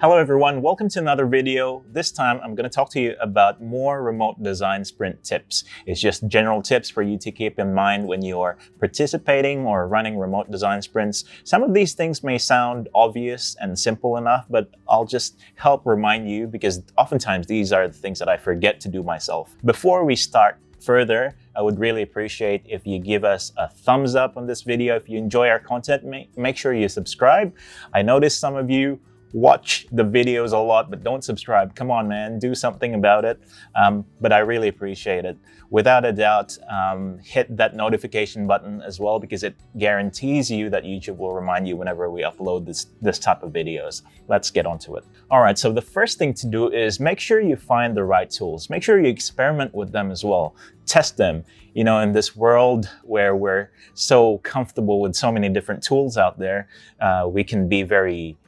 Hello everyone, welcome to another video. This time I'm going to talk to you about more remote design sprint tips. It's just general tips for you to keep in mind when you are participating or running remote design sprints. Some of these things may sound obvious and simple enough, but I'll just help remind you because oftentimes these are the things that I forget to do myself. Before we start further, I would really appreciate if you give us a thumbs up on this video. If you enjoy our content, make sure you subscribe. I noticed some of you watch the videos a lot but don't subscribe. Come on, man, do something about it. But I really appreciate it. Without a doubt, hit that notification button as well because it guarantees you that YouTube will remind you whenever we upload this type of videos. Let's get onto it. All right, so the first thing to do is make sure you find the right tools. Make sure you experiment with them as well. Test them. You know, in this world where we're so comfortable with so many different tools out there, we can be very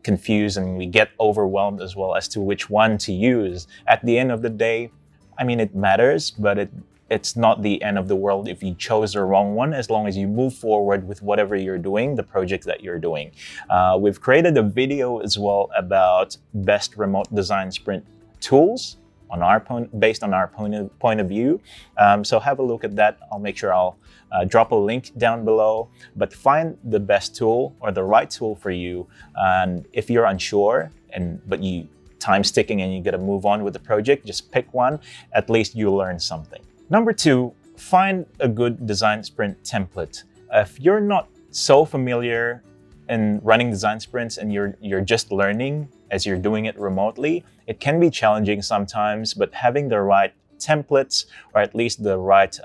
confused and we get overwhelmed as well as to which one to use. At the end of the day, I mean, it matters, but it's not the end of the world if you chose the wrong one, as long as you move forward with whatever you're doing, the project that you're doing. We've created a video as well about best remote design sprint tools based on our point of view. So have a look at that. I'll make sure I'll drop a link down below, but find the best tool or the right tool for you. And if you're unsure but time's ticking and you got to move on with the project, just pick one. At least you learn something. Number two, find a good design sprint template. If you're not so familiar in running design sprints and you're just learning as you're doing it remotely, it can be challenging sometimes, but having the right templates or at least the right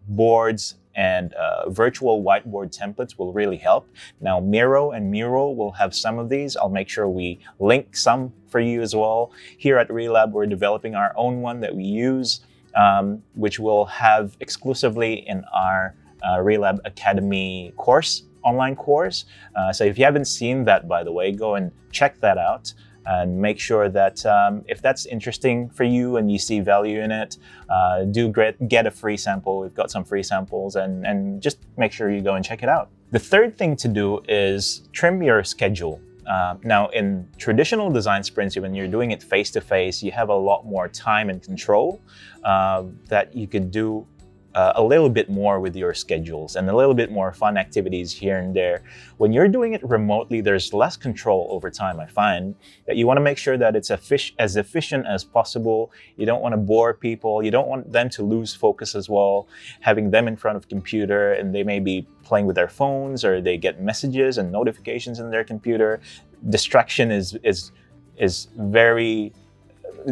boards and virtual whiteboard templates will really help. Now, Miro and Mural will have some of these. I'll make sure we link some for you as well. Here at Relab, we're developing our own one that we use, which we'll have exclusively in our Relab Academy online course. So if you haven't seen that, by the way, go and check that out and make sure that if that's interesting for you and you see value in it, get a free sample. We've got some free samples and just make sure you go and check it out. The third thing to do is trim your schedule. Now, in traditional design sprints, when you're doing it face-to-face, you have a lot more time and control that you could do a little bit more with your schedules and a little bit more fun activities here and there. When you're doing it remotely, there's less control over time. I find that you want to make sure that it's as efficient as possible. You don't want to bore people. You don't want them to lose focus as well. Having them in front of a computer and they may be playing with their phones or they get messages and notifications in their computer. Distraction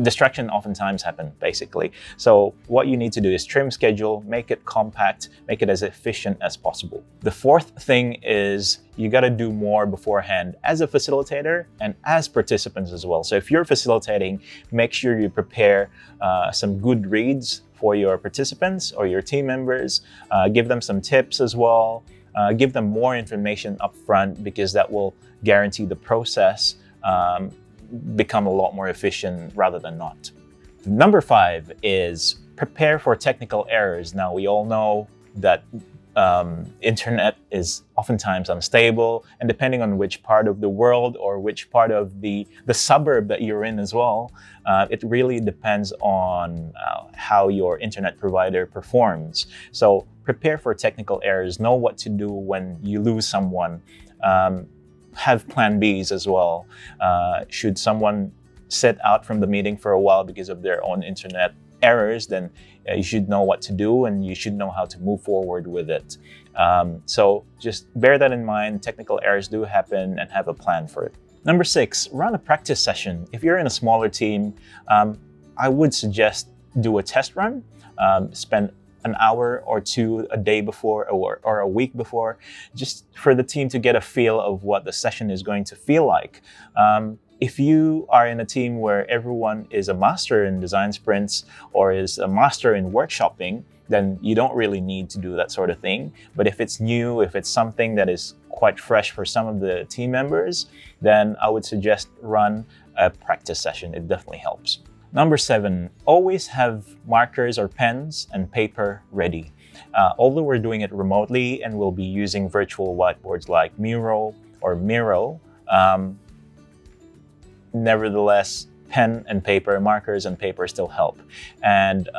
Distraction oftentimes happen, basically. So what you need to do is trim schedule, make it compact, make it as efficient as possible. The fourth thing is you got to do more beforehand as a facilitator and as participants as well. So if you're facilitating, make sure you prepare some good reads for your participants or your team members. Give them some tips as well. Give them more information up front because that will guarantee the process become a lot more efficient rather than not. Number 5 is prepare for technical errors. Now, we all know that internet is oftentimes unstable, and depending on which part of the world or which part of the suburb that you're in as well, it really depends on how your internet provider performs. So prepare for technical errors, know what to do when you lose someone. Have plan Bs as well. Should someone sit out from the meeting for a while because of their own internet errors, then you should know what to do and you should know how to move forward with it. So just bear that in mind. Technical errors do happen and have a plan for it. Number 6, run a practice session. If you're in a smaller team, I would suggest do a test run. Spend an hour or two a day before or a week before, just for the team to get a feel of what the session is going to feel like. If you are in a team where everyone is a master in design sprints or is a master in workshopping, then you don't really need to do that sort of thing. But if it's new, if it's something that is quite fresh for some of the team members, then I would suggest run a practice session. It definitely helps. Number 7, always have markers or pens and paper ready. Although we're doing it remotely and we'll be using virtual whiteboards like Mural or Miro, nevertheless, pen and paper, markers and paper still help. And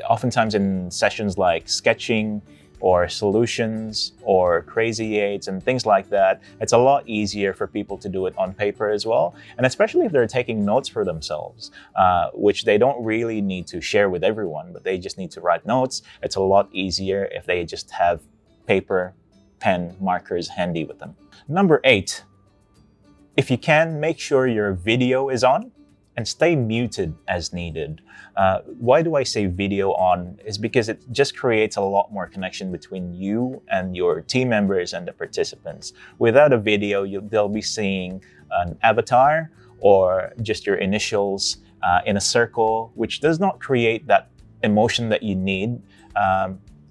oftentimes in sessions like sketching or solutions or crazy eights and things like that, it's a lot easier for people to do it on paper as well. And especially if they're taking notes for themselves, which they don't really need to share with everyone, but they just need to write notes. It's a lot easier if they just have paper, pen, markers handy with them. Number 8, if you can, make sure your video is on and stay muted as needed. Why do I say video on? Is because it just creates a lot more connection between you and your team members and the participants. Without a video, they'll be seeing an avatar or just your initials in a circle, which does not create that emotion that you need.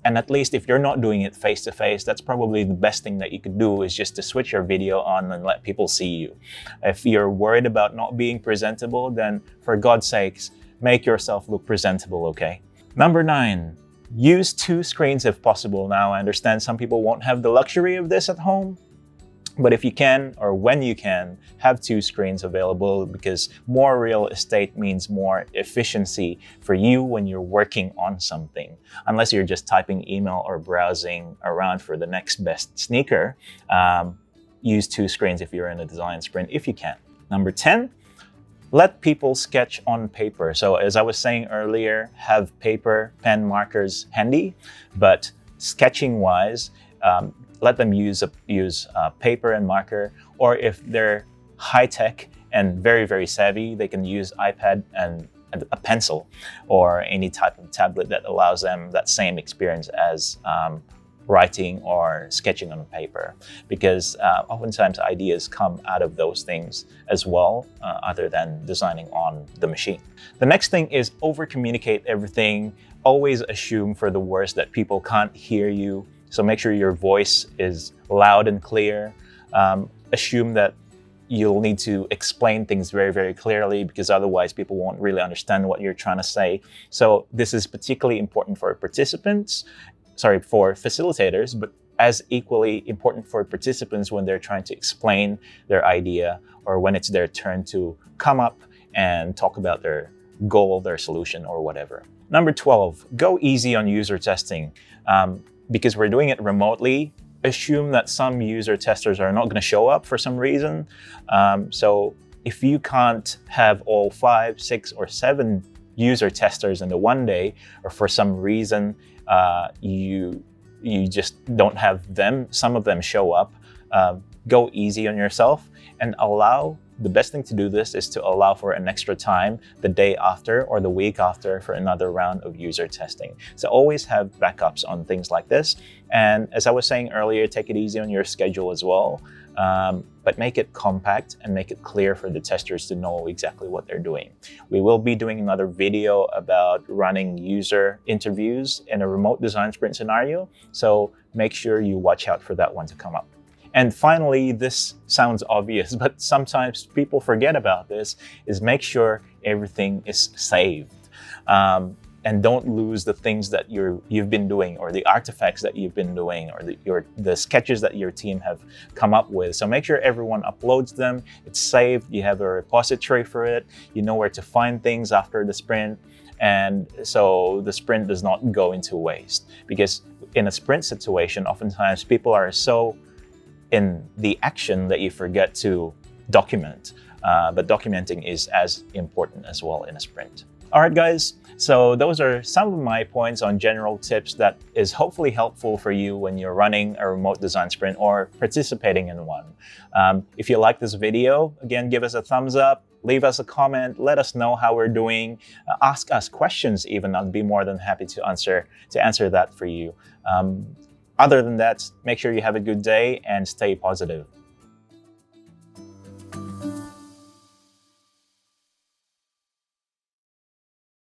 And at least if you're not doing it face-to-face, that's probably the best thing that you could do, is just to switch your video on and let people see you. If you're worried about not being presentable, then for God's sakes, make yourself look presentable, okay? Number 9, use 2 screens if possible. Now, I understand some people won't have the luxury of this at home, but if you can, or when you can, have 2 screens available, because more real estate means more efficiency for you when you're working on something. Unless you're just typing email or browsing around for the next best sneaker, use 2 screens if you're in a design sprint, if you can. Number 10, let people sketch on paper. So as I was saying earlier, have paper, pen, markers handy, but sketching-wise, let them use paper and marker, or if they're high-tech and very, very savvy, they can use iPad and a pencil or any type of tablet that allows them that same experience as writing or sketching on paper, because oftentimes ideas come out of those things as well, other than designing on the machine. The next thing is over-communicate everything. Always assume for the worst that people can't hear you. So make sure your voice is loud and clear. Assume that you'll need to explain things very, very clearly, because otherwise people won't really understand what you're trying to say. So this is particularly important for for facilitators, but as equally important for participants when they're trying to explain their idea, or when it's their turn to come up and talk about their goal, their solution, or whatever. Number 12, go easy on user testing. Because we're doing it remotely, assume that some user testers are not going to show up for some reason. So if you can't have all 5, 6, or 7 user testers in the one day, or for some reason you just don't have some of them show up, go easy on yourself and the best thing to do this is to allow for an extra time the day after or the week after for another round of user testing. So always have backups on things like this. And as I was saying earlier, take it easy on your schedule as well, but make it compact and make it clear for the testers to know exactly what they're doing. We will be doing another video about running user interviews in a remote design sprint scenario. So make sure you watch out for that one to come up. And finally, this sounds obvious, but sometimes people forget about this, is make sure everything is saved. And don't lose the things that you've been doing, or the artifacts that you've been doing, or the sketches that your team have come up with. So make sure everyone uploads them, it's saved, you have a repository for it, you know where to find things after the sprint. And so the sprint does not go into waste. Because in a sprint situation, oftentimes people are so in the action that you forget to document. But documenting is as important as well in a sprint. All right, guys. So those are some of my points on general tips that is hopefully helpful for you when you're running a remote design sprint or participating in one. If you like this video, again, give us a thumbs up, leave us a comment, let us know how we're doing, ask us questions even. I'd be more than happy to answer that for you. Other than that, make sure you have a good day and stay positive.